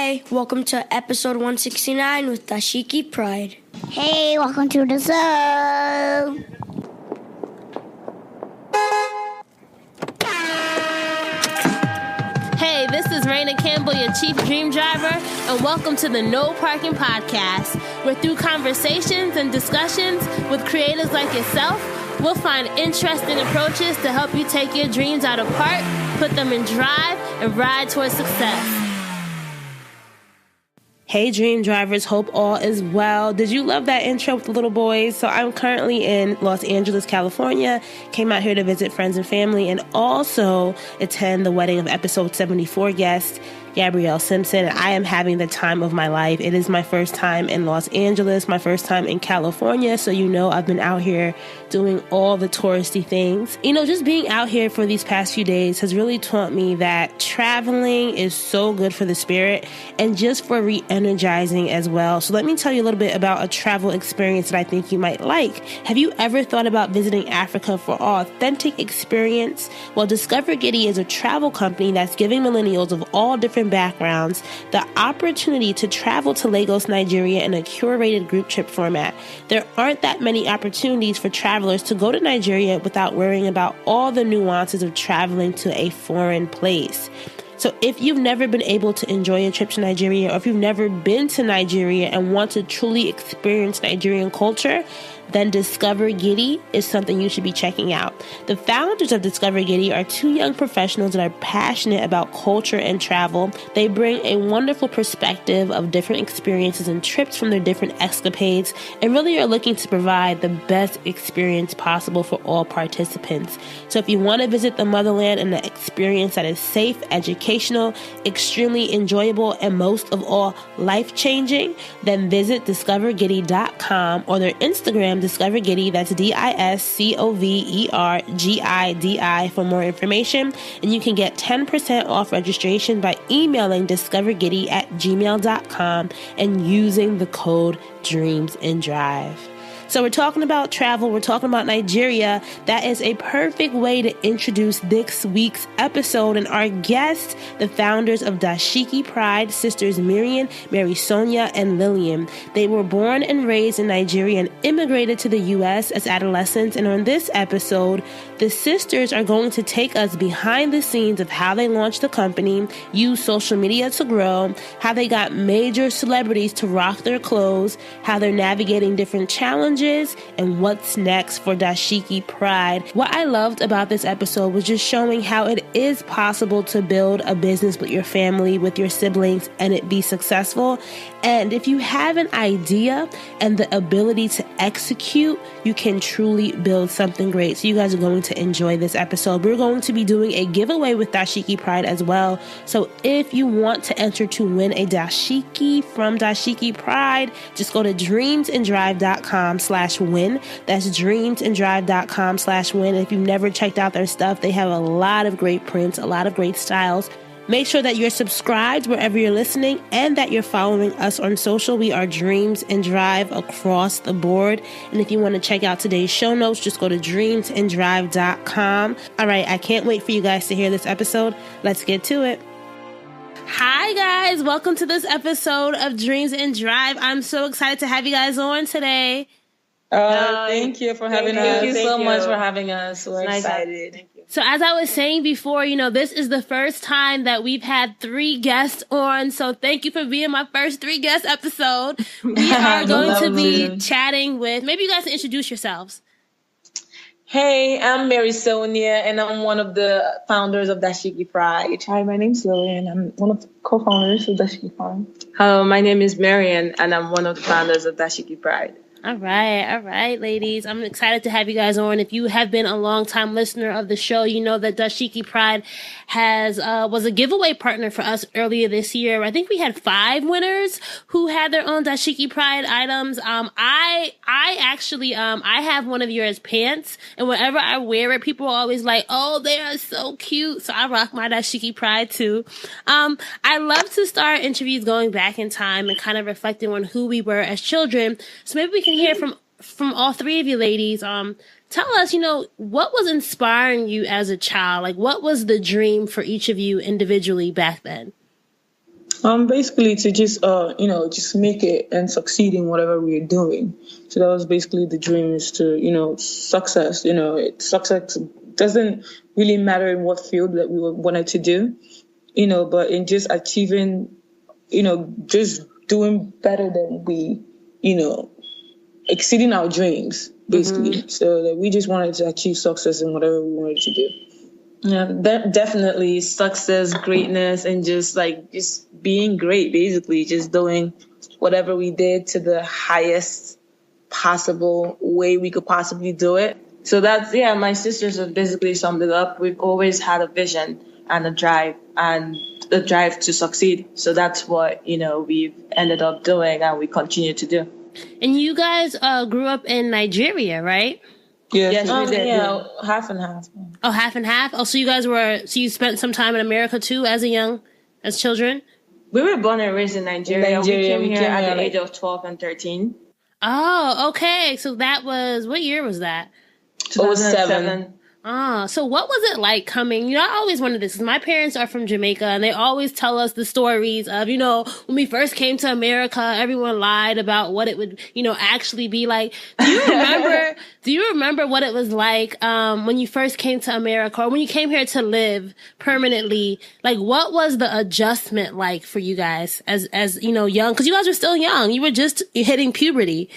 Hi, welcome to episode 169 with Dashiki Pride. Hey, welcome to the show. Hey, this is Raina Campbell, your Chief Dream Driver, and welcome to the No Parking Podcast, where through conversations and discussions with creators like yourself, we'll find interesting approaches to help you take your dreams out of park, put them in drive, and ride towards success. Hey Dream Drivers, hope all is well. Did you love that intro with the little boys? So I'm currently in Los Angeles, California. Came out here to visit friends and family and also attend the wedding of episode 74 guest, Gabrielle Simpson, and I am having the time of my life. It is my first time in Los Angeles, my first time in California, so you know I've been out here doing all the touristy things. You know, just being out here for these past few days has really taught me that traveling is so good for the spirit and just for re-energizing as well. So let me tell you a little bit about a travel experience that I think you might like. Have you ever thought about visiting Africa for authentic experience? Well, Discover Giddy is a travel company that's giving millennials of all different backgrounds the opportunity to travel to Lagos, Nigeria in a curated group trip format. There aren't that many opportunities for travelers to go to Nigeria without worrying about all the nuances of traveling to a foreign place. So if you've never been able to enjoy a trip to Nigeria, or if you've never been to Nigeria and want to truly experience Nigerian culture, then Discover Giddy is something you should be checking out. The founders of Discover Giddy are two young professionals that are passionate about culture and travel. They bring a wonderful perspective of different experiences and trips from their different escapades and really are looking to provide the best experience possible for all participants. So if you want to visit the motherland and an experience that is safe, educational, extremely enjoyable, and most of all, life-changing, then visit discovergiddy.com or their Instagram, Discover Giddy, that's DISCOVERGIDI for more information. And you can get 10% off registration by emailing discovergiddy@gmail.com and using the code DREAMSANDDRIVE. So we're talking about travel, we're talking about Nigeria. That is a perfect way to introduce this week's episode. And our guests, the founders of Dashiki Pride, sisters Mirian, Mary Sonia, and Lillian. They were born and raised in Nigeria and immigrated to the U.S. as adolescents. And on this episode, the sisters are going to take us behind the scenes of how they launched the company, used social media to grow, how they got major celebrities to rock their clothes, how they're navigating different challenges, and what's next for Dashiki Pride. What I loved about this episode was just showing how it is possible to build a business with your family, with your siblings, and it be successful. And if you have an idea and the ability to execute, you can truly build something great. So you guys are going to enjoy this episode. We're going to be doing a giveaway with Dashiki Pride as well. So if you want to enter to win a dashiki from Dashiki Pride, just go to dreamsanddrive.com/win. That's dreamsanddrive.com/win. If you've never checked out their stuff, they have a lot of great prints, a lot of great styles. Make sure that you're subscribed wherever you're listening and that you're following us on social. We are Dreams and Drive across the board. And if you want to check out today's show notes, just go to dreamsanddrive.com. All right, I can't wait for you guys to hear this episode. Let's get to it. Hi guys, welcome to this episode of Dreams and Drive. I'm so excited to have you guys on today. Thank you for having us. Thank you so much for having us. We're excited. Thank you. So as I was saying before, this is the first time that we've had 3 guests on. So thank you for being my first 3 guest episode. We are going to be chatting with, maybe you guys can introduce yourselves. Hey, I'm Mary Sonia, and I'm one of the founders of Dashiki Pride. Hi, my name's Lillian. I'm one of the co-founders of Dashiki Pride. Hello, my name is Mirian, and I'm one of the founders of Dashiki Pride. All right, ladies. I'm excited to have you guys on. If you have been a long-time listener of the show, you know that Dashiki Pride was a giveaway partner for us earlier this year. I think we had 5 winners who had their own Dashiki Pride items. I actually have one of yours pants, and whenever I wear it, people are always like, "Oh, they are so cute." So I rock my Dashiki Pride too. I love to start interviews going back in time and kind of reflecting on who we were as children. So maybe we can hear from all 3 of you ladies. Tell us, what was inspiring you as a child? Like, what was the dream for each of you individually back then? Basically to just just make it and succeed in whatever we're doing. So that was basically the dream, is to success. Success doesn't really matter in what field that we wanted to do, but in just achieving, just doing better than we, exceeding our dreams basically. So that we just wanted to achieve success in whatever we wanted to do. Yeah, definitely success, greatness, and just being great, basically, just doing whatever we did to the highest possible way we could possibly do it. So that's, my sisters have basically summed it up. We've always had a vision and a drive to succeed. So that's what, we've ended up doing and we continue to do. And you guys grew up in Nigeria, right? Yes, we did. Yeah, half and half. Oh, half and half? Oh, so you spent some time in America too as children? We were born and raised in Nigeria. We came here at the age of 12 and 13. Oh, okay. So that was, what year was that? 2007. So what was it like coming? I always wondered this, because my parents are from Jamaica, and they always tell us the stories of, when we first came to America, everyone lied about what it would, actually be like. Do you remember what it was like, when you first came to America, or when you came here to live permanently? Like, what was the adjustment like for you guys as young? Because you guys were still young. You were just hitting puberty.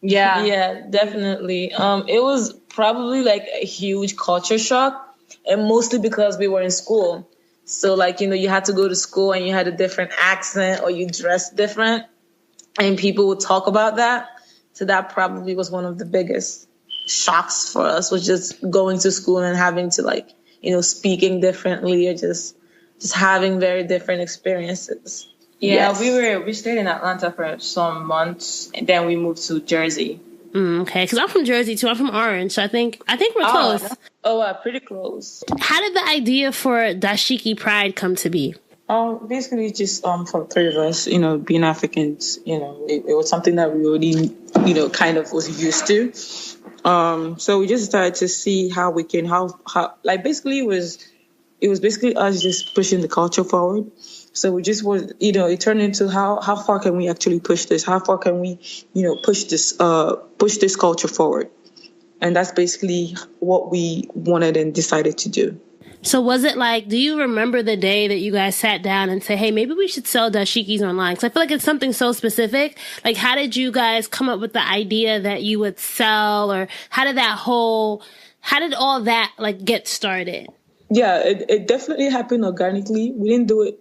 Yeah, definitely. It was probably like a huge culture shock, and mostly because we were in school. So you had to go to school and you had a different accent or you dressed different, and people would talk about that. So that probably was one of the biggest shocks for us, was just going to school and having to speaking differently, or just having very different experiences. Yeah, we stayed in Atlanta for some months, and then we moved to Jersey. Okay, because I'm from Jersey too. I'm from Orange, so I think we're close. Pretty close. How did the idea for Dashiki Pride come to be? Basically just for three of us, being Africans, it was something that we already, kind of was used to. So we just started to see how we can basically it was basically us just pushing the culture forward. So we just was, it turned into how far can we actually push this? How far can we, push this culture forward? And that's basically what we wanted and decided to do. So was it do you remember the day that you guys sat down and say, hey, maybe we should sell dashikis online? Because I feel like it's something so specific. How did you guys come up with the idea that you would sell, or how did all that get started? Yeah, it definitely happened organically. We didn't do it.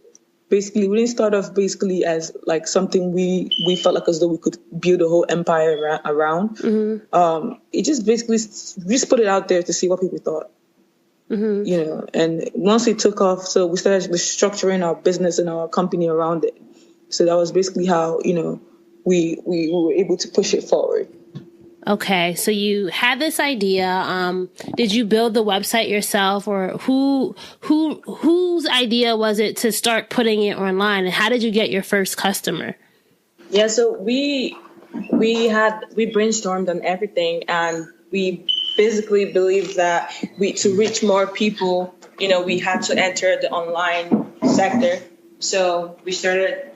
Basically, we didn't start off as something we felt as though we could build a whole empire around. Mm-hmm. It just basically just put it out there to see what people thought. Mm-hmm. And once it took off, so we started structuring our business and our company around it. So that was basically how we were able to push it forward. Okay, so you had this idea. Did you build the website yourself, or whose idea was it to start putting it online? And how did you get your first customer? Yeah, so we brainstormed on everything, and we basically believed that to reach more people, we had to enter the online sector. So we started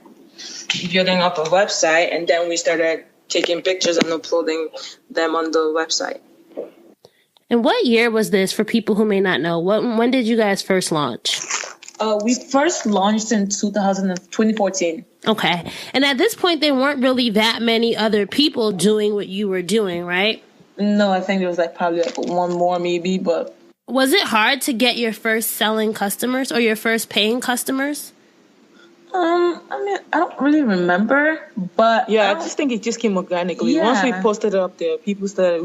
building up a website, and then we started taking pictures and uploading them on the website. And what year was this, for people who may not know? When did you guys first launch? We first launched in 2014. Okay. And at this point, there weren't really that many other people doing what you were doing, right? No, I think there was probably one more maybe, but... Was it hard to get your first selling customers or your first paying customers? I don't really remember, but I just think it just came organically. Yeah. Once we posted it up there, we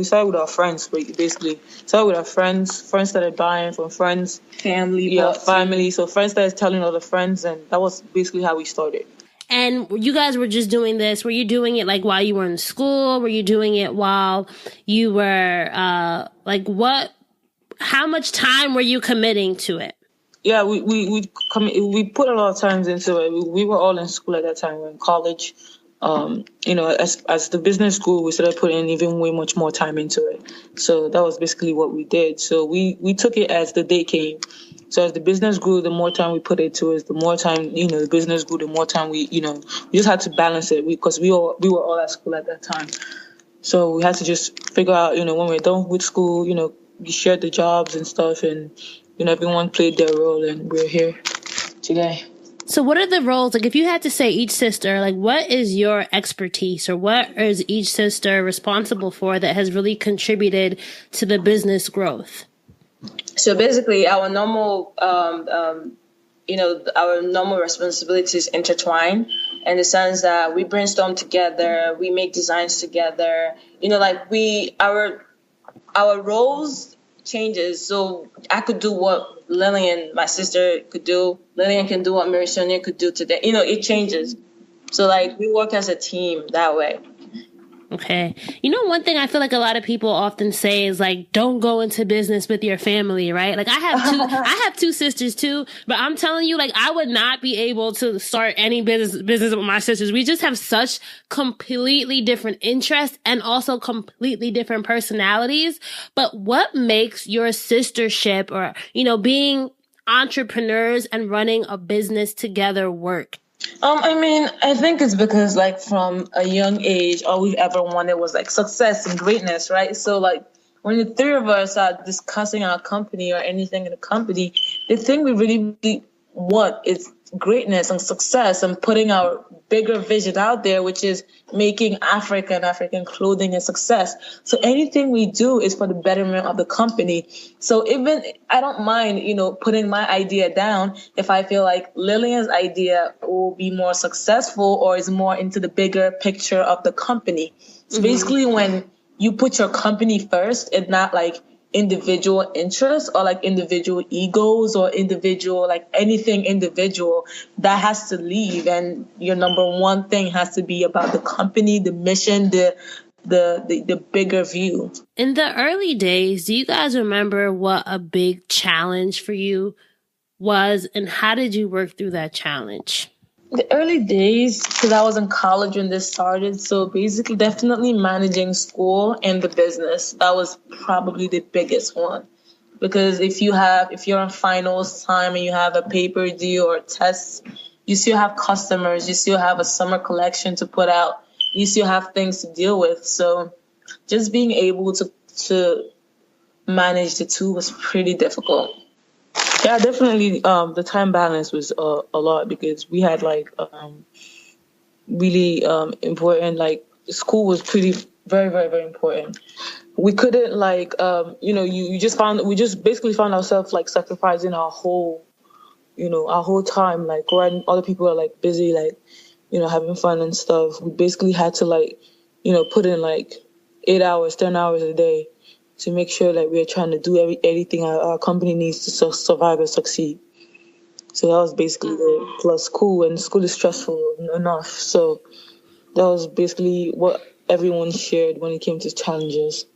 started with our friends, basically. Started with our friends started buying from friends. Family. So friends started telling other friends, and that was basically how we started. And you guys were just doing this. Were you doing it while you were in school? Were you doing it while you were, how much time were you committing to it? Yeah, we put a lot of time into it. We were all in school at that time. We were in college. As the business grew, we started putting even way much more time into it. So that was basically what we did. So we took it as the day came. So as the business grew, the more time we put into it, the more time, the business grew, the more time we just had to balance it because we were all at school at that time. So we had to just figure out, when we're done with school, we shared the jobs and stuff, and everyone played their role, and we're here today. So what are the roles? Like, if you had to say each sister, like, what is your expertise, or what is each sister responsible for that has really contributed to the business growth? So basically, our normal, our normal responsibilities intertwine in the sense that we brainstorm together, we make designs together. Our roles changes. So I could do what Lillian, my sister, could do. Lillian can do what Mirian could do today. It changes. So we work as a team that way. Okay. One thing I feel like a lot of people often say is don't go into business with your family, right? I have two sisters too, but I'm telling you, I would not be able to start any business with my sisters. We just have such completely different interests and also completely different personalities. But what makes your sistership or, being entrepreneurs and running a business together work? I think it's because from a young age, all we've ever wanted was success and greatness, right? So when the three of us are discussing our company or anything in the company, the thing we really want is greatness and success and putting our bigger vision out there, which is making African clothing a success. So anything we do is for the betterment of the company. So even I don't mind, putting my idea down if I feel like Lillian's idea will be more successful or is more into the bigger picture of the company. So basically when you put your company first and not individual interests or individual egos or individual anything individual, that has to leave, and your number one thing has to be about the company, the mission, the bigger view. In the early days, do you guys remember what a big challenge for you was, and how did you work through that challenge? The early days, because I was in college when this started, so basically definitely managing school and the business. That was probably the biggest one. Because if you're in finals time and you have a paper due or tests, you still have customers, you still have a summer collection to put out, you still have things to deal with. So just being able to manage the two was pretty difficult. Yeah, definitely. The time balance was a lot because we had really important. School was pretty very, very, very important. We couldn't we just basically found ourselves sacrificing our whole time. When other people are busy having fun and stuff, we basically had to put in 8 hours, 10 hours a day to make sure that we're trying to do everything our company needs to survive and succeed. So that was basically it. Plus school, and school is stressful enough. So that was basically what everyone shared when it came to challenges.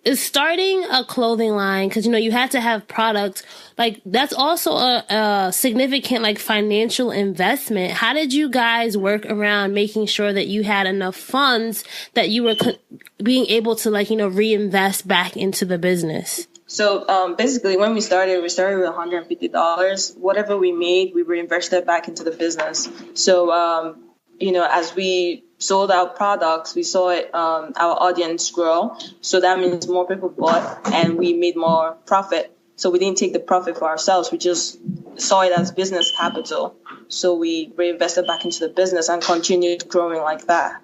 Is starting a clothing line, because you had to have product, that's also a significant financial investment. How did you guys work around making sure that you had enough funds that you were being able to reinvest back into the business? So basically when we started with $150. Whatever we made, we reinvested back into the business. So as we sold our products, we saw it, our audience grow. So that means more people bought and we made more profit. So we didn't take the profit for ourselves. We just saw it as business capital. So we reinvested back into the business and continued growing like that.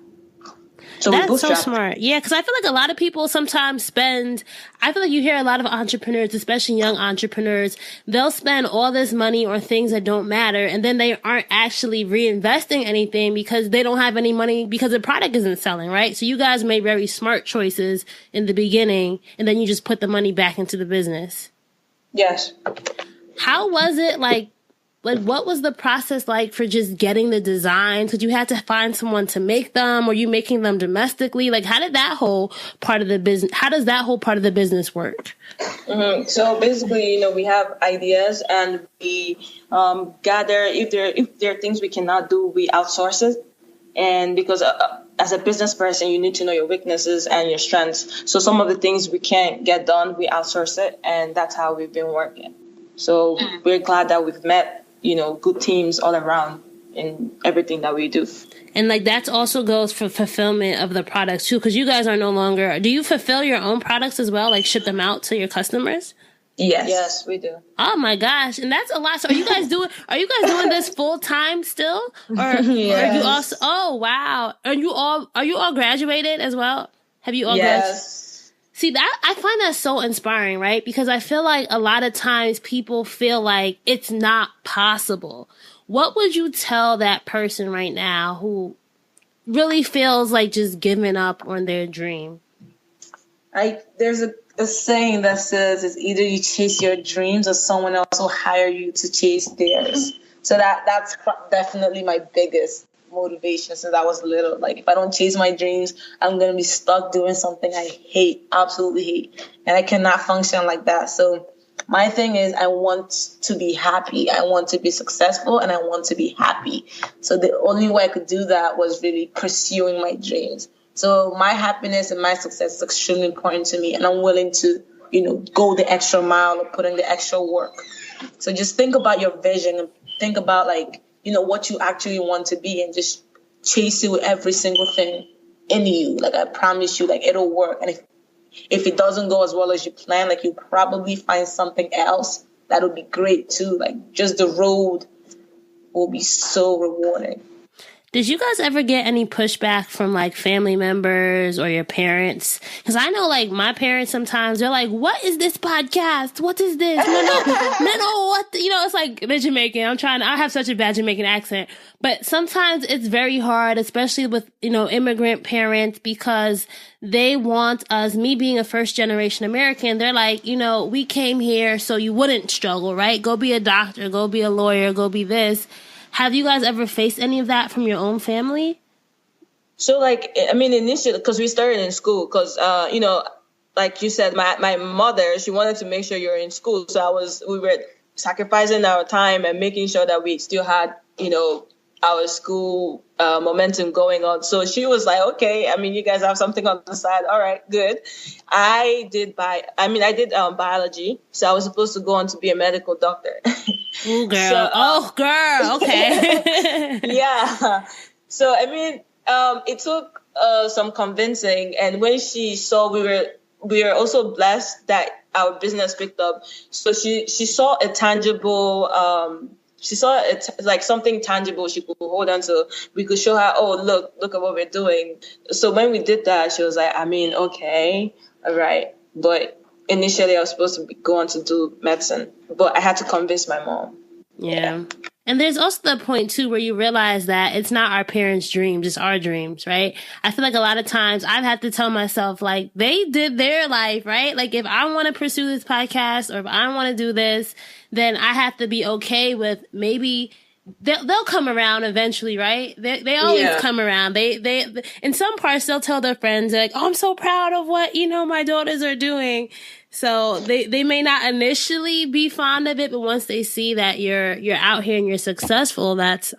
So that's so smart. Yeah, because I feel like a lot of people sometimes I feel like you hear a lot of entrepreneurs, especially young entrepreneurs, they'll spend all this money on things that don't matter, and then they aren't actually reinvesting anything because they don't have any money because the product isn't selling, right? So you guys made very smart choices in the beginning, and then you just put the money back into the business. Yes. How was it what was the process like for just getting the designs? Because you had to find someone to make them, or you making them domestically? How did that whole part of the business, how does that whole part of the business work? Mm-hmm. So basically, we have ideas and we gather, if there are things we cannot do, we outsource it. And because as a business person, you need to know your weaknesses and your strengths. So some of the things we can't get done, we outsource it, and that's how we've been working. So we're glad that we've met, good teams all around in everything that we do. And like that also goes for fulfillment of the products too, because you guys are no longer. Do you fulfill your own products as well, like ship them out to your customers? Yes, we do. Oh my gosh, and that's a lot. So are you guys doing this full time still, or yes. are you also? Oh wow, are you all graduated as well? Have you all? Yes. See, that I find that so inspiring, right? Because I feel like a lot of times people feel like it's not possible. What would you tell that person right now who really feels like just giving up on their dream? There's a saying that says it's either you chase your dreams or someone else will hire you to chase theirs. So that's definitely my biggest motivation since I was little. Like, if I don't chase my dreams, I'm going to be stuck doing something I hate, absolutely hate. And I cannot function like that. So my thing is I want to be happy. I want to be successful and I want to be happy. So the only way I could do that was really pursuing my dreams. So my happiness and my success is extremely important to me. And I'm willing to, go the extra mile or put in the extra work. So just think about your vision and think about what you actually want to be and just chase it with every single thing in you. Like, I promise you, it'll work. And if it doesn't go as well as you plan, you'll probably find something else that'll be great too. Just the road will be so rewarding. Did you guys ever get any pushback from family members or your parents? Because I know my parents sometimes they're like, "What is this podcast? What is this? No, what?" It's like they're Jamaican. I have such a bad Jamaican accent, but sometimes it's very hard, especially with immigrant parents, because they want us. Me being a first generation American, they're like, we came here so you wouldn't struggle, right? Go be a doctor, go be a lawyer, go be this. Have you guys ever faced any of that from your own family? So, initially, because we started in school, because, like you said, my mother, she wanted to make sure you're in school. So we were sacrificing our time and making sure that we still had, our school momentum going on. So she was like, okay, you guys have something on the side. All right, good. I did biology. So I was supposed to go on to be a medical doctor. Ooh, girl. Girl. Okay. Yeah. So, it took some convincing. And when she saw we were also blessed that our business picked up. So she saw a tangible, something tangible she could hold on to. We could show her, oh, look at what we're doing. So when we did that, she was like, okay, all right. But initially I was supposed to go on to do medicine, but I had to convince my mom. Yeah. And there's also the point too where you realize that it's not our parents' dreams, it's our dreams, right? I feel like a lot of times I've had to tell myself, they did their life, right? If I want to pursue this podcast or if I want to do this, then I have to be okay with maybe they'll come around eventually, right? They always come around. They in some parts they'll tell their friends, like, "Oh, I'm so proud of what my daughters are doing." So they may not initially be fond of it, but once they see that you're out here and you're successful, that's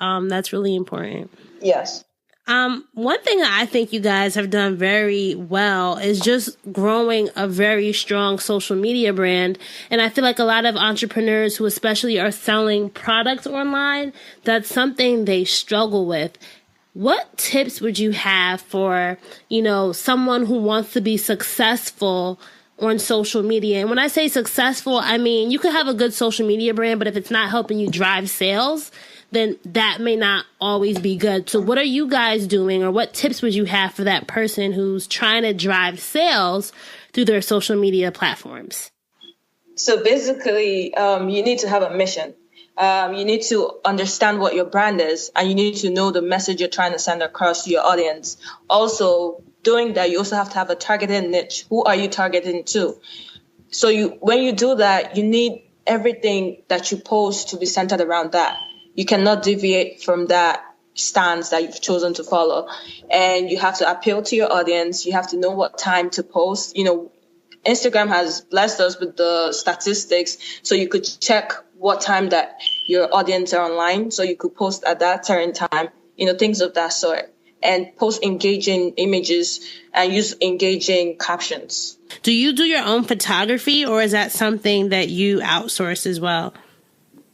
really important. Yes. One thing that I think you guys have done very well is just growing a very strong social media brand. And I feel like a lot of entrepreneurs who especially are selling products online, that's something they struggle with. What tips would you have for, someone who wants to be successful on social media? And when I say successful, I mean, you could have a good social media brand, but if it's not helping you drive sales, then that may not always be good. So what are you guys doing, or what tips would you have for that person who's trying to drive sales through their social media platforms? So basically, you need to have a mission. You need to understand what your brand is, and you need to know the message you're trying to send across to your audience. Also, doing that, you also have to have a targeted niche. Who are you targeting to? So when you do that, you need everything that you post to be centered around that. You cannot deviate from that stance that you've chosen to follow. And you have to appeal to your audience. You have to know what time to post. Instagram has blessed us with the statistics, so you could check what time that your audience are online, so you could post at that certain time, things of that sort. and post engaging images and use engaging captions. Do you do your own photography, or is that something that you outsource as well?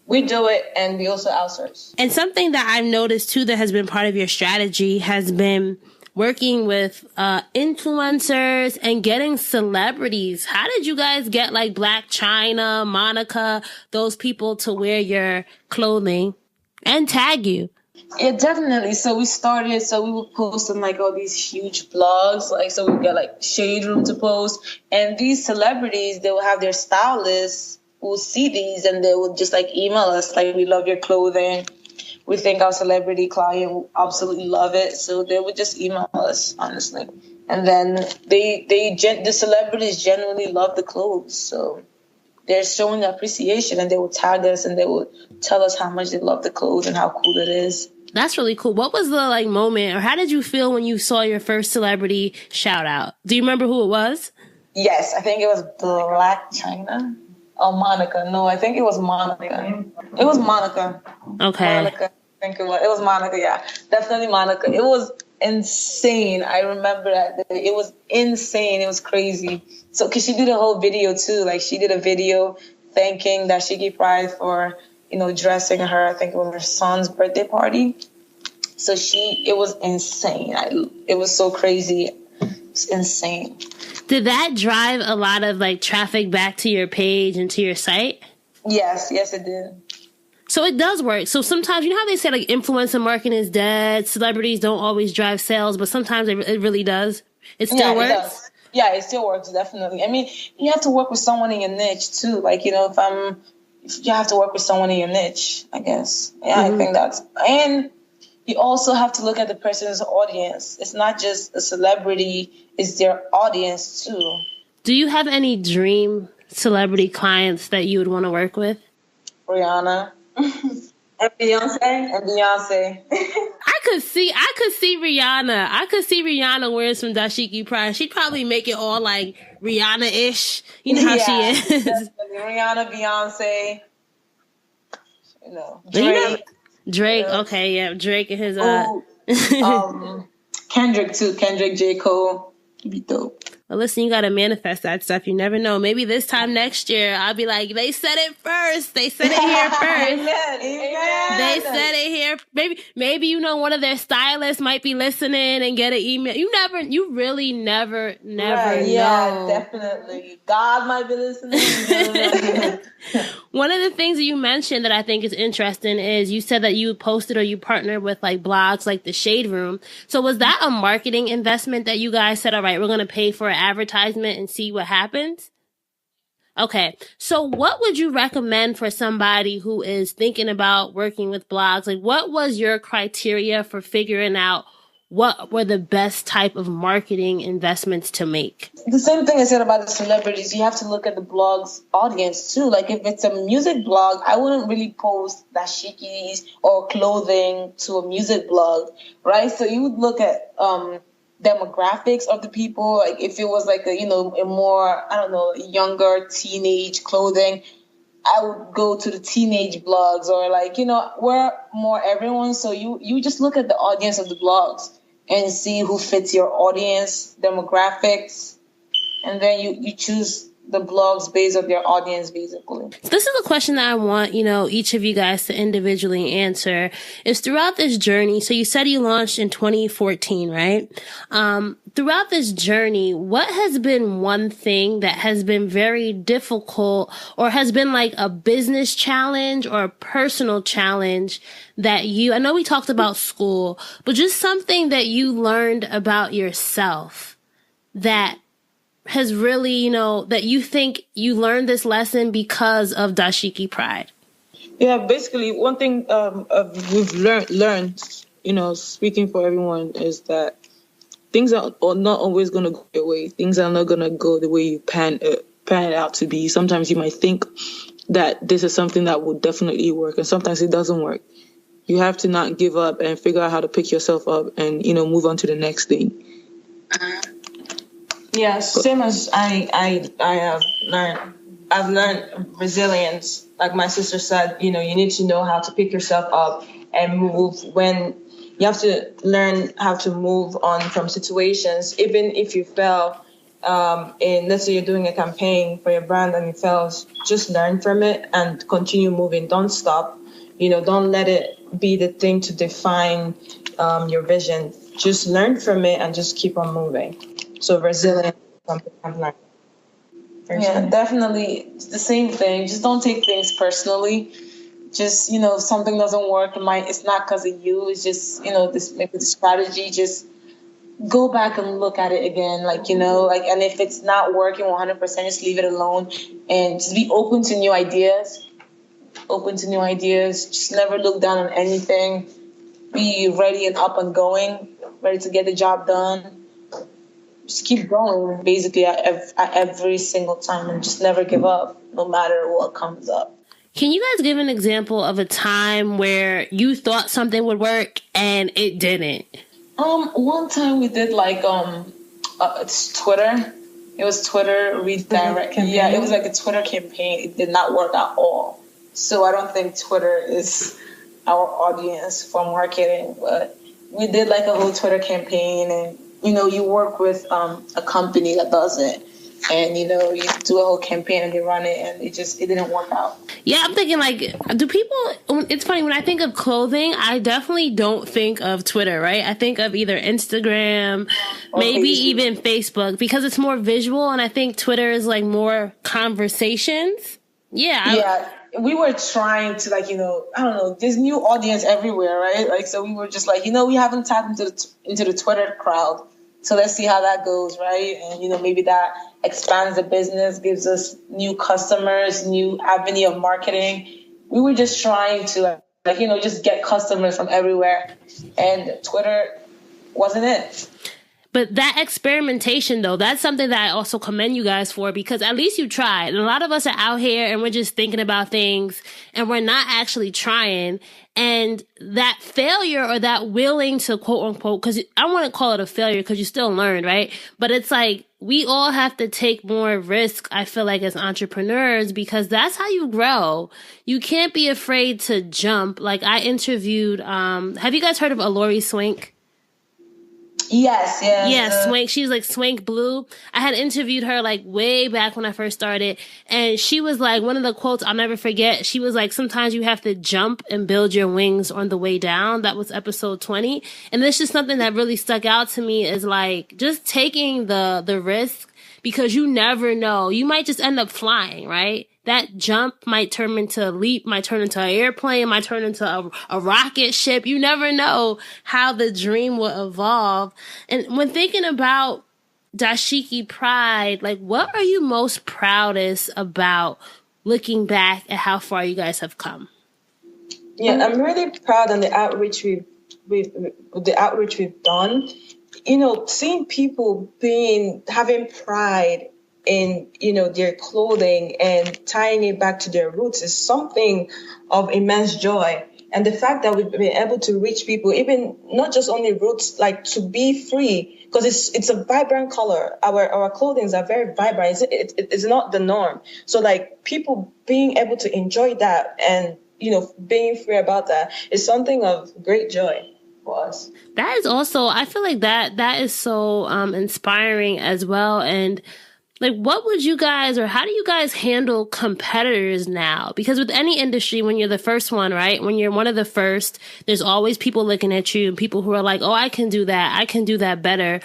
We do it, and we also outsource. And something that I've noticed too that has been part of your strategy has been working with influencers and getting celebrities. How did you guys get like Black China, Monica, those people to wear your clothing and tag you? Yeah, definitely. So we would post on like all these huge blogs, like, so we get like Shade Room to post, and these celebrities, they will have their stylists who will see these and they will just like email us, like, we love your clothing. We think our celebrity client will absolutely love it. So they would just email us, honestly. And then the celebrities genuinely love the clothes. So they're showing appreciation, and they will tag us and they will tell us how much they love the clothes and how cool it is. That's really cool. What was the like moment, or how did you feel when you saw your first celebrity shout out? Do you remember who it was? Yes, I think it was Black China or Monica. No, I think it was Monica. It was Monica. Okay. Monica, I think it was. It was Monica, yeah. Definitely Monica. It was insane. I remember that. It was insane. It was crazy. So, because she did a whole video too. Like, she did a video thanking Dashiki Pride for, dressing her. I think it was her son's birthday party. So it was insane. It was so crazy. It's insane. Did that drive a lot of like traffic back to your page and to your site? Yes, it did. So it does work. So sometimes, how they say like influencer marketing is dead, celebrities don't always drive sales, but sometimes it really does. It still works? It does. Yeah, it still works, definitely. I mean, you have to work with someone in your niche too. Like, if you have to work with someone in your niche, I guess. Yeah, I think and you also have to look at the person's audience. It's not just a celebrity, it's their audience too. Do you have any dream celebrity clients that you would want to work with? Rihanna. And Beyonce. I could see Rihanna. I could see Rihanna wearing some Dashiki Pride. She'd probably make it all like Rihanna-ish. You know how she is. Definitely. Rihanna, Beyonce. Drake. Okay, yeah, Drake and his Kendrick too. Kendrick, J. Cole. Be dope. Well, listen, you got to manifest that stuff. You never know. Maybe this time next year, I'll be like, they said it first. They said it here first. Amen. They said it here. Maybe, one of their stylists might be listening and get an email. You really never know. Yeah, definitely. God might be listening. One of the things that you mentioned that I think is interesting is you said that you posted or you partnered with like blogs like the Shade Room. So was that a marketing investment that you guys said, all right, we're going to pay for an advertisement and see what happens? Okay. So what would you recommend for somebody who is thinking about working with blogs? Like, what was your criteria for figuring out what were the best type of marketing investments to make? The same thing I said about the celebrities. You have to look at the blog's audience too. Like, if it's a music blog, I wouldn't really post dashikis or clothing to a music blog, right? So you would look at demographics of the people. Like, if it was like a more, younger teenage clothing, I would go to the teenage blogs, or like, we're more everyone. So you just look at the audience of the blogs and see who fits your audience demographics. And then you choose the blogs based on their audience, basically. So this is a question that I want, each of you guys to individually answer. Is throughout this journey, so you said you launched in 2014, right? Throughout this journey, what has been one thing that has been very difficult, or has been like a business challenge or a personal challenge that I know we talked about school, but just something that you learned about yourself that has really, that you think you learned this lesson because of Dashiki Pride? Yeah, basically one thing we've learned, speaking for everyone, is that things are not always going to go your way. Things are not going to go the way you plan it out to be. Sometimes you might think that this is something that will definitely work, and sometimes it doesn't work. You have to not give up and figure out how to pick yourself up and, move on to the next thing. Yeah, same as I have learned. I've learned resilience. Like my sister said, you need to know how to pick yourself up and move when, You have to learn how to move on from situations, even if you fail. And let's say you're doing a campaign for your brand and it fails, just learn from it and continue moving. Don't stop. Don't let it be the thing to define your vision. Just learn from it and just keep on moving. So resilience is something I've learned. Yeah, definitely. It's the same thing. Just don't take things personally. Just, if something doesn't work, it's not because of you. It's just, this maybe the strategy. Just go back and look at it again. And if it's not working 100%, just leave it alone and just be open to new ideas. Just never look down on anything. Be ready and up and going, ready to get the job done. Just keep going, basically, at every single time, and just never give up, no matter what comes up. Can you guys give an example of a time where you thought something would work and it didn't? One time we did it's Twitter. It was Twitter redirect. Yeah, it was like a Twitter campaign. It did not work at all. So I don't think Twitter is our audience for marketing, but we did like a whole Twitter campaign, and you work with a company that does it, and you do a whole campaign and they run it, and it didn't work out. Yeah, I'm thinking do people? It's funny when I think of clothing, I definitely don't think of Twitter, right? I think of either Instagram, or maybe Facebook. Even Facebook, because it's more visual, and I think Twitter is like more conversations. Yeah. We were trying to I don't know, there's new audience everywhere, right? So we were just we haven't tapped into the Twitter crowd. So let's see how that goes, right? And, maybe that expands the business, gives us new customers, new avenue of marketing. We were just trying to, just get customers from everywhere. And Twitter wasn't it. But that experimentation, though, that's something that I also commend you guys for, because at least you tried. And a lot of us are out here and we're just thinking about things and we're not actually trying. And that failure, or that willing to quote unquote, because I want to call it a failure because you still learn, right? But it's like we all have to take more risk, I feel like, as entrepreneurs, because that's how you grow. You can't be afraid to jump. Like I interviewed, have you guys heard of Alori Swink? Yes. Yeah, Swank. She's like Swank Blue. I had interviewed her like way back when I first started. And she was like, one of the quotes I'll never forget, she was like, sometimes you have to jump and build your wings on the way down. That was episode 20. And this is something that really stuck out to me, is like just taking the risk, because you never know. You might just end up flying, right? That jump might turn into a leap, might turn into an airplane, might turn into a rocket ship. You never know how the dream will evolve. And when thinking about Dashiki Pride, like, what are you most proudest about looking back at how far you guys have come? Yeah, I'm really proud of the outreach we've done. Seeing people having pride in their clothing and tying it back to their roots is something of immense joy. And the fact that we've been able to reach people, even not just only roots, like to be free, because it's a vibrant color. Our clothing are very vibrant. It's not the norm. So like people being able to enjoy that and being free about that is something of great joy for us. That is also, I feel like that is so inspiring as well. And like, what would you guys, or how do you guys handle competitors now? Because with any industry, when you're the first one, right? When you're one of the first, there's always people looking at you, people who are like, oh, I can do that better.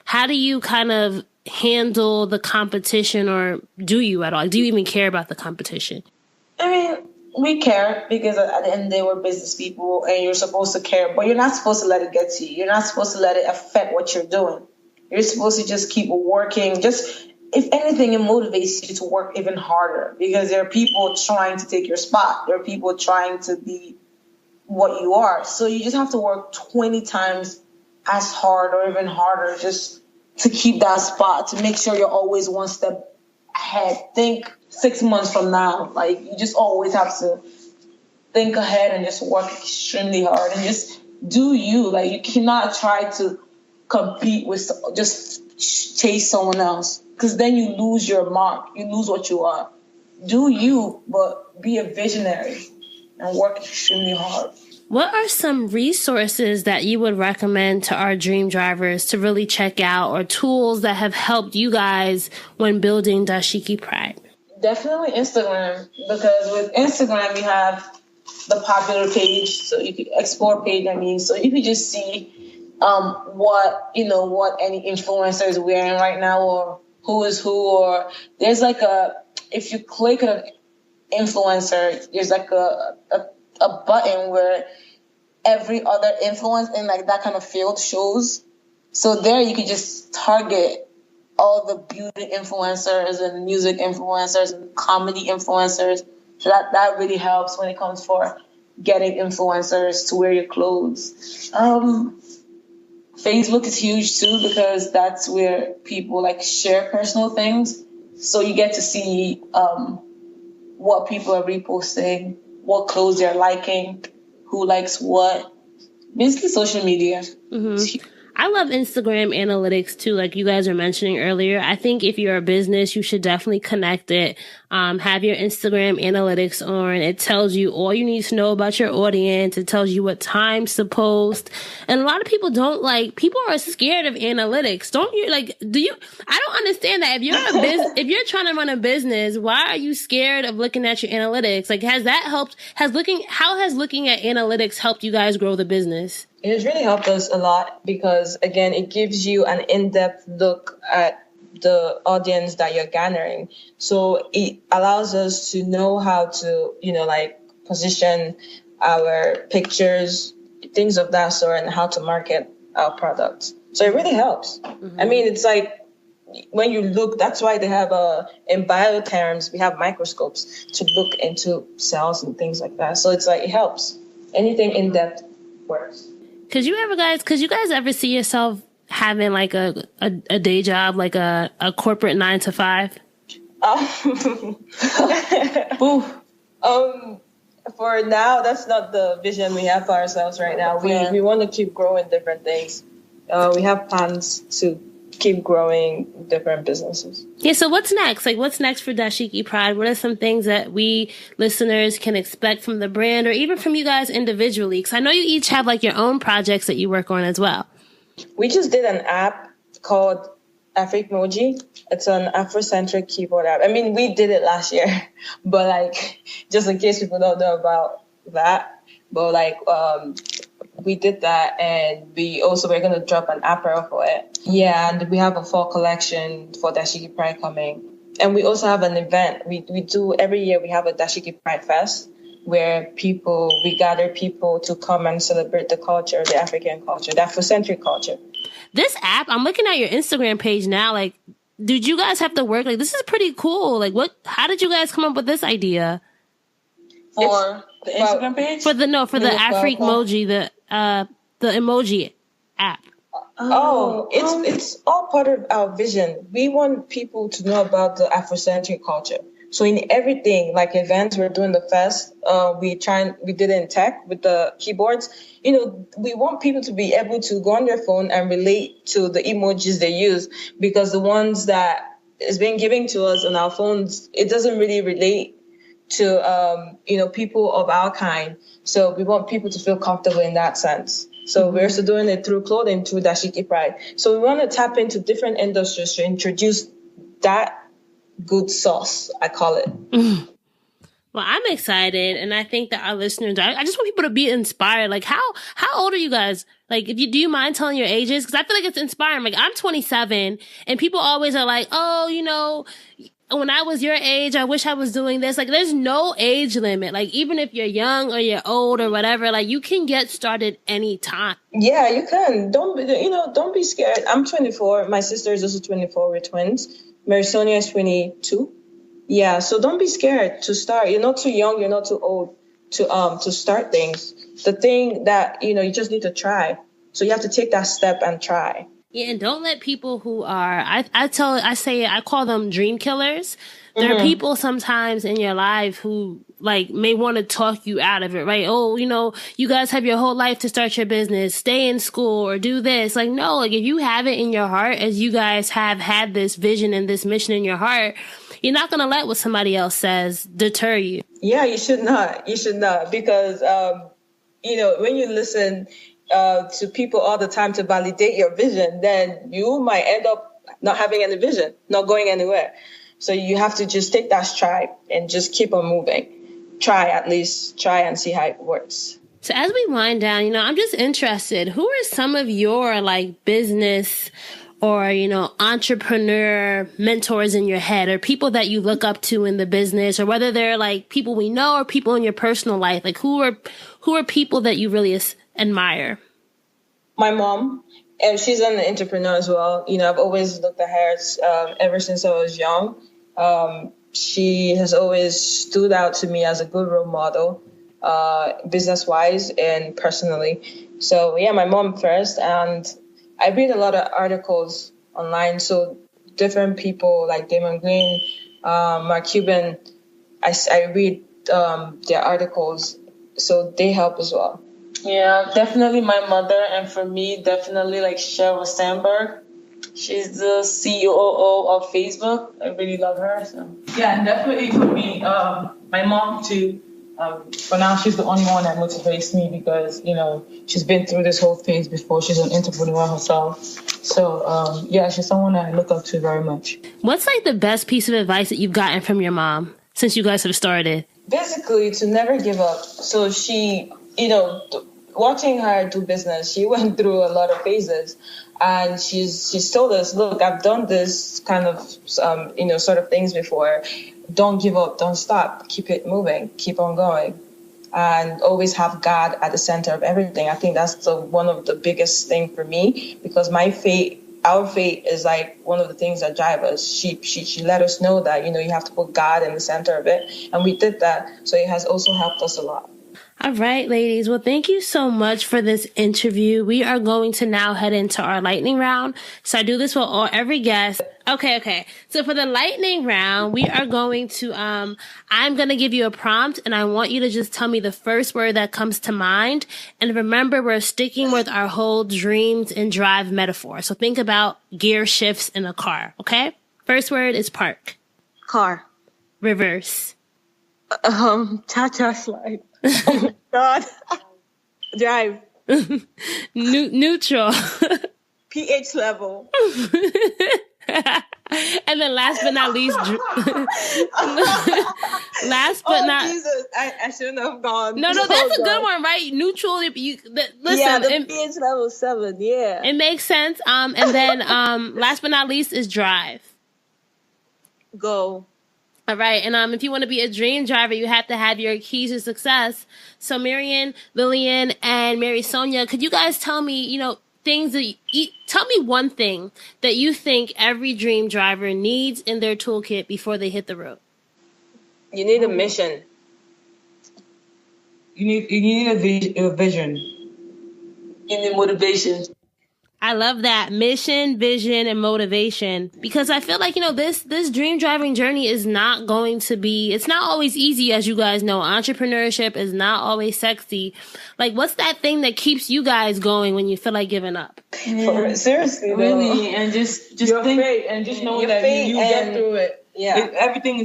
How do you kind of handle the competition, or do you at all? Do you even care about the competition? I mean, we care, because at the end of the day, we're business people and you're supposed to care, but you're not supposed to let it get to you. You're not supposed to let it affect what you're doing. You're supposed to just keep working. If anything, it motivates you to work even harder, because there are people trying to take your spot. There are people trying to be what you are. So you just have to work 20 times as hard or even harder just to keep that spot, to make sure you're always one step ahead. Think 6 months from now. Like, you just always have to think ahead and just work extremely hard and just do you. Like, you cannot try to compete with, just chase someone else, because then you lose your mark. You lose what you are. Do you, but be a visionary and work extremely hard. What are some resources that you would recommend to our dream drivers to really check out, or tools that have helped you guys when building Dashiki Pride? Definitely Instagram, because with Instagram you have the popular page, so you could explore page. So you could just see what any influencer is wearing right now, or who is who, or there's like if you click an influencer, there's like a button where every other influence in like that kind of field shows. So there you could just target all the beauty influencers and music influencers and comedy influencers. So that really helps when it comes for getting influencers to wear your clothes. Facebook is huge too, because that's where people like share personal things. So you get to see what people are reposting, what clothes they're liking, who likes what. Basically social media. Mm-hmm. I love Instagram analytics too, like you guys were mentioning earlier. I think if you're a business, you should definitely connect it. Have your Instagram analytics on. It tells you all you need to know about your audience. It tells you what times to post. And a lot of people people are scared of analytics. Don't you I don't understand that. If you're if you're trying to run a business, why are you scared of looking at your analytics? Like, has that helped? How has looking at analytics helped you guys grow the business? It has really helped us a lot because, again, it gives you an in-depth look at the audience that you're garnering. So it allows us to know how to, position our pictures, things of that sort, and how to market our products. So it really helps. Mm-hmm. I mean, it's like when you look, that's why they have in bio terms, we have microscopes to look into cells and things like that. So it's like it helps. Anything in-depth works. Could you guys ever see yourself having like a day job, like a corporate 9 to 5? For now, that's not the vision we have for ourselves right now. We want to keep growing different things. We have plans to keep growing different businesses. Yeah, so what's next? Like, what's next for Dashiki Pride? What are some things that we listeners can expect from the brand, or even from you guys individually? Because I know you each have like your own projects that you work on as well. We just did an app called Afrimoji. It's an Afrocentric keyboard app. I mean, we did it last year, but like, just in case people don't know about that, but like, we did that, and we're going to drop an apparel for it. Yeah, and we have a fall collection for Dashiki Pride coming. And we also have an event. We do every year, we have a Dashiki Pride Fest where we gather people to come and celebrate the culture, the African culture, the Afrocentric culture. This app, I'm looking at your Instagram page now, like, did you guys have to work? Like, this is pretty cool. Like, how did you guys come up with this idea? For the Instagram page? For the Afrimoji, the emoji app. It's all part of our vision. We want people to know about the Afrocentric culture. So in everything, like events, we're doing the fest. We did it in tech with the keyboards. We want people to be able to go on their phone and relate to the emojis they use, because the ones that is being given to us on our phones, it doesn't really relate to people of our kind. So we want people to feel comfortable in that sense. So we're also doing it through clothing, through Dashiki Pride. So we want to tap into different industries to introduce that good sauce, I call it. Well, I'm excited, and I think that our listeners, I just want people to be inspired. Like, how old are you guys? Like, do you mind telling your ages? Because I feel like it's inspiring. Like, I'm 27, and people always are like, oh, when I was your age, I wish I was doing this. Like, there's no age limit. Like, even if you're young or you're old or whatever, like, you can get started anytime. Yeah, you can. Don't be scared. I'm 24. My sister is also 24. We're twins. Marisonia is 22. Yeah, so don't be scared to start. You're not too young. You're not too old to start things. The thing that, you just need to try. So you have to take that step and try. Yeah, and don't let people who are, I call them dream killers. There are people sometimes in your life who may want to talk you out of it, right? Oh, you guys have your whole life to start your business, stay in school or do this. Like, no, if you have it in your heart, as you guys have had this vision and this mission in your heart, you're not going to let what somebody else says deter you. Yeah, you should not. You should not, because, when you listen to people all the time to validate your vision, then you might end up not having any vision, not going anywhere. So you have to just take that stride and just keep on moving. Try and see how it works. So as we wind down, I'm just interested, who are some of your business or, entrepreneur mentors in your head, or people that you look up to in the business, or whether they're people we know or people in your personal life? Who are people that you really admire? My mom, and she's an entrepreneur as well. I've always looked at her ever since I was young. She has always stood out to me as a good role model, business-wise and personally. So yeah, my mom first, and I read a lot of articles online. So different people like Damon Green, Mark Cuban, I read their articles, so they help as well. Yeah, definitely my mother, and for me, definitely Sheryl Sandberg. She's the COO of Facebook. I really love her. So Yeah, and definitely for me, my mom too. For now, she's the only one that motivates me because, she's been through this whole phase before. She's an entrepreneur herself. So, she's someone I look up to very much. What's the best piece of advice that you've gotten from your mom since you guys have started? Basically, to never give up. So she, watching her do business, she went through a lot of phases. And she's told us, look, I've done this kind of, sort of things before. Don't give up. Don't stop. Keep it moving. Keep on going. And always have God at the center of everything. I think that's one of the biggest thing for me, because our faith is one of the things that drive us. She let us know that, you have to put God in the center of it. And we did that. So it has also helped us a lot. All right, ladies. Well, thank you so much for this interview. We are going to now head into our lightning round. So I do this with every guest. Okay. So for the lightning round, we are going to, I'm going to give you a prompt, and I want you to just tell me the first word that comes to mind. And remember, we're sticking with our whole dreams and drive metaphor. So think about gear shifts in a car. Okay. First word is park. Car. Reverse. Cha-cha slide. Oh my God. Drive. Neutral. pH level. And then last but not least, Jesus, I shouldn't have gone. No, that's a good one, right? Neutral. Listen, the pH level 7. Yeah, it makes sense. And then last but not least is drive. Go. All right. And if you want to be a dream driver, you have to have your keys to success. So Mirian, Lillian, and Mary Sonia, could you guys tell me, things that tell me one thing that you think every dream driver needs in their toolkit before they hit the road? You need a mission. You need a vision. you need motivation. I love that. Mission, vision, and motivation. Because I feel like, this dream driving journey is not going to be, it's not always easy, as you guys know. Entrepreneurship is not always sexy. What's that thing that keeps you guys going when you feel like giving up? Yeah. Seriously, really, and just your faith, and just knowing that you get through it. Yeah, everything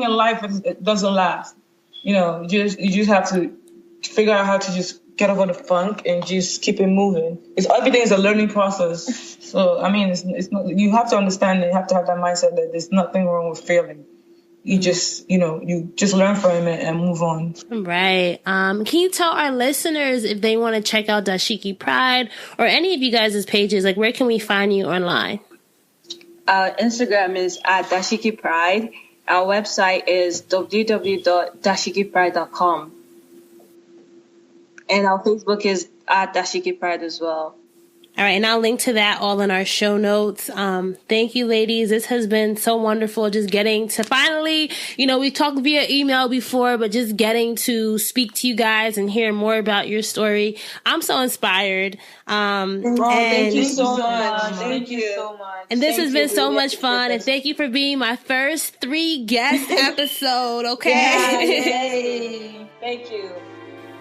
in life it doesn't last. You just have to figure out how to just get over the funk and just keep it moving. Everything is a learning process. So it's not. You have to understand it. You have to have that mindset that there's nothing wrong with failing. You just you just learn from it and move on. Right. Can you tell our listeners if they want to check out Dashiki Pride or any of you guys' pages? Where can we find you online? Our Instagram is at Dashiki Pride. Our website is www.dashikipride.com. And our Facebook is at Dashiki Pride as well. All right, and I'll link to that all in our show notes. Thank you, ladies. This has been so wonderful just getting to finally, we talked via email before, but just getting to speak to you guys and hear more about your story. I'm so inspired. Thank you so much. Thank you so much. And this has been so much fun. And thank you for being my first 3 guest episode, okay? Yay. Thank you.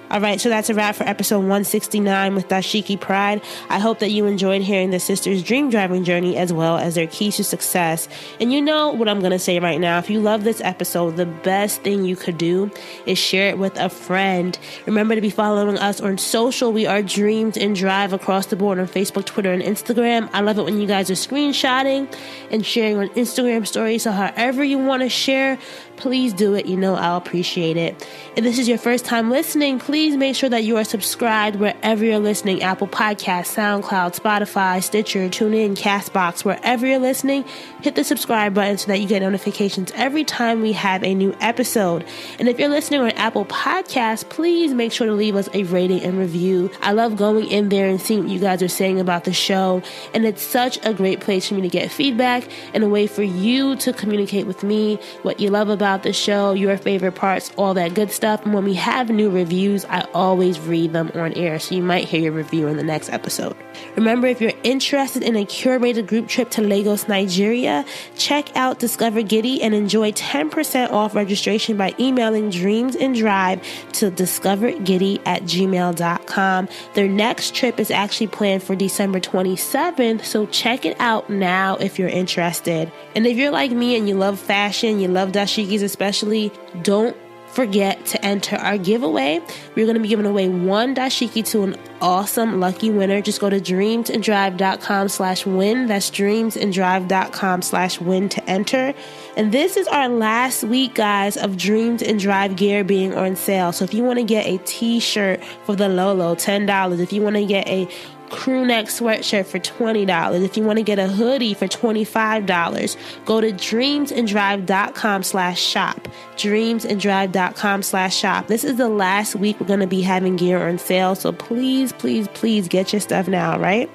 All right, so that's a wrap for episode 169 with Dashiki Pride. I hope that you enjoyed hearing the sisters' dream driving journey as well as their keys to success. And you know what I'm going to say right now. If you love this episode, the best thing you could do is share it with a friend. Remember to be following us on social. We are Dreams and Drive across the board on Facebook, Twitter, and Instagram. I love it when you guys are screenshotting and sharing on Instagram stories. So however you want to share, please do it. You know I'll appreciate it. If this is your first time listening, please make sure that you are subscribed wherever you're listening. Apple Podcasts, SoundCloud, Spotify, Stitcher, TuneIn, CastBox, wherever you're listening, hit the subscribe button so that you get notifications every time we have a new episode. And if you're listening on Apple Podcasts, please make sure to leave us a rating and review. I love going in there and seeing what you guys are saying about the show. And it's such a great place for me to get feedback and a way for you to communicate with me what you love about the show, your favorite parts, all that good stuff. And when we have new reviews, I always read them on air, so you might hear your review in the next episode. Remember, if you're interested in a curated group trip to Lagos, Nigeria, check out Discover Giddy and enjoy 10% off registration by emailing Dreams and Drive to discovergiddy@gmail.com. Their next trip is actually planned for December 27th, so check it out now if you're interested. And if you're like me and you love fashion, you love dashikis especially, don't forget to enter our giveaway. We're going to be giving away one dashiki to an awesome lucky winner. Just go to dreamsanddrive.com/win. That's dreamsanddrive.com/win to enter. And this is our last week, guys, of Dreams and Drive gear being on sale. So if you want to get a t-shirt for the Lolo, $10. If you want to get a crew neck sweatshirt for $20. If you want to get a hoodie for $25, go to dreamsanddrive.com/shop. dreamsanddrive.com/shop. This is the last week we're going to be having gear on sale. So please, please, please get your stuff now, right?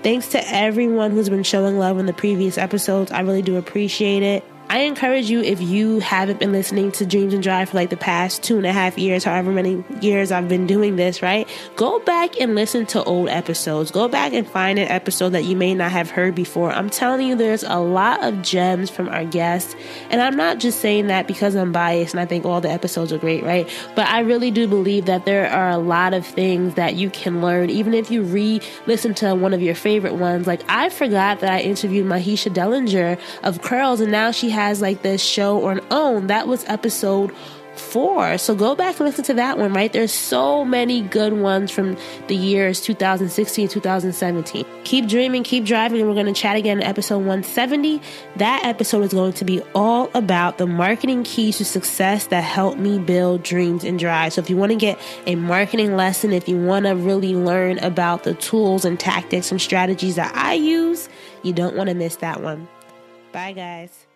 Thanks to everyone who's been showing love in the previous episodes. I really do appreciate it. I encourage you, if you haven't been listening to Dreams and Drive for like the past 2.5 years, however many years I've been doing this, right? Go back and listen to old episodes. Go back and find an episode that you may not have heard before. I'm telling you, there's a lot of gems from our guests. And I'm not just saying that because I'm biased and I think all the episodes are great, right? But I really do believe that there are a lot of things that you can learn, even if you re-listen to one of your favorite ones. Like, I forgot that I interviewed Mahisha Dellinger of Curls, and now she has like this show on OWN. That was episode 4. So go back and listen to that one, right? There's so many good ones from the years 2016, 2017. Keep dreaming, keep driving, and we're going to chat again in episode 170. That episode is going to be all about the marketing keys to success that help me build Dreams and Drive. So if you want to get a marketing lesson, if you want to really learn about the tools and tactics and strategies that I use, you don't want to miss that one. Bye, guys.